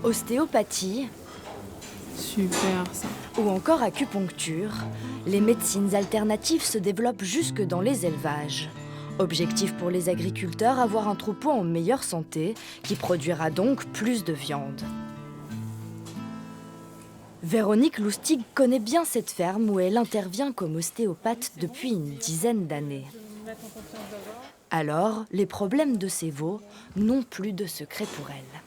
Ostéopathie Super ça. ou encore acupuncture, les médecines alternatives se développent jusque dans les élevages. Objectif pour les agriculteurs, avoir un troupeau en meilleure santé, qui produira donc plus de viande. Véronique Lustig connaît bien cette ferme où elle intervient comme ostéopathe depuis une dizaine d'années. Alors, les problèmes de ces veaux n'ont plus de secret pour elle.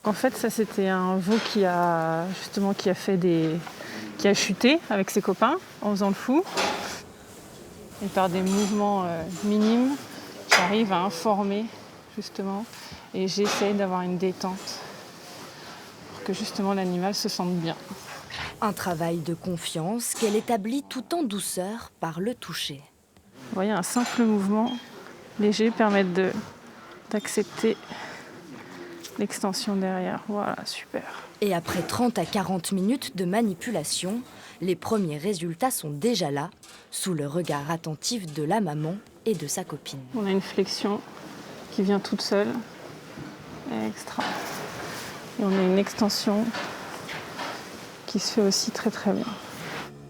En fait, ça c'était un veau qui a chuté avec ses copains en faisant le fou. Et par des mouvements minimes, j'arrive à informer justement et j'essaye d'avoir une détente pour que justement l'animal se sente bien. Un travail de confiance qu'elle établit tout en douceur par le toucher. Vous voyez, un simple mouvement léger permet d'accepter l'extension derrière. Voilà, super. Et après 30 à 40 minutes de manipulation, les premiers résultats sont déjà là, sous le regard attentif de la maman et de sa copine. On a une flexion qui vient toute seule. Extra. Et on a une extension qui se fait aussi très très bien.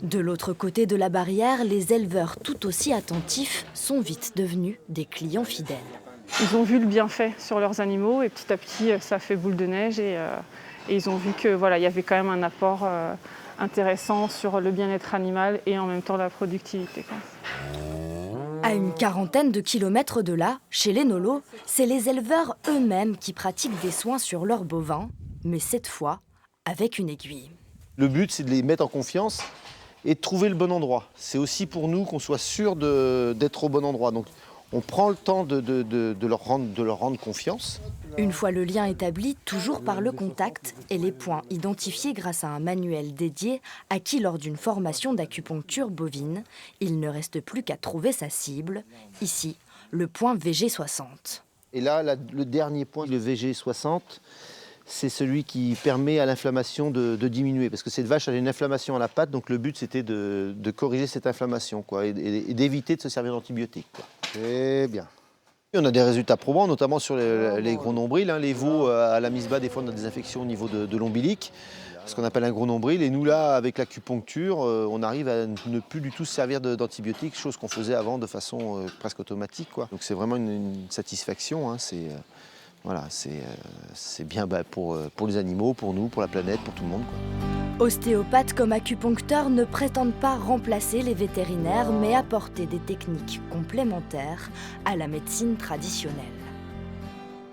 De l'autre côté de la barrière, les éleveurs tout aussi attentifs sont vite devenus des clients fidèles. Ils ont vu le bienfait sur leurs animaux et petit à petit ça fait boule de neige et ils ont vu que voilà, il y avait quand même un apport intéressant sur le bien-être animal et en même temps la productivité. À une quarantaine de kilomètres de là, chez les Nolos, c'est les éleveurs eux-mêmes qui pratiquent des soins sur leurs bovins, mais cette fois avec une aiguille. Le but, c'est de les mettre en confiance et de trouver le bon endroit. C'est aussi pour nous qu'on soit sûr d'être au bon endroit. Donc, on prend le temps de leur rendre confiance. Une fois le lien établi, toujours par le contact, et les points identifiés grâce à un manuel dédié acquis lors d'une formation d'acupuncture bovine, il ne reste plus qu'à trouver sa cible, ici, le point VG60. Et là, le dernier point, le VG60, c'est celui qui permet à l'inflammation de diminuer. Parce que cette vache a une inflammation à la patte, donc le but c'était de corriger cette inflammation quoi, et d'éviter de se servir d'antibiotiques. Très bien. On a des résultats probants, notamment sur les gros nombrils. Les veaux à la mise bas, des fois on a des infections au niveau de l'ombilic, ce qu'on appelle un gros nombril. Et nous là, avec l'acupuncture, on arrive à ne plus du tout se servir d'antibiotiques, chose qu'on faisait avant de façon presque automatique, quoi. Donc c'est vraiment une satisfaction. Hein, voilà, c'est bien pour les animaux, pour nous, pour la planète, pour tout le monde, quoi. Ostéopathes comme acupuncteurs ne prétendent pas remplacer les vétérinaires, mais apporter des techniques complémentaires à la médecine traditionnelle.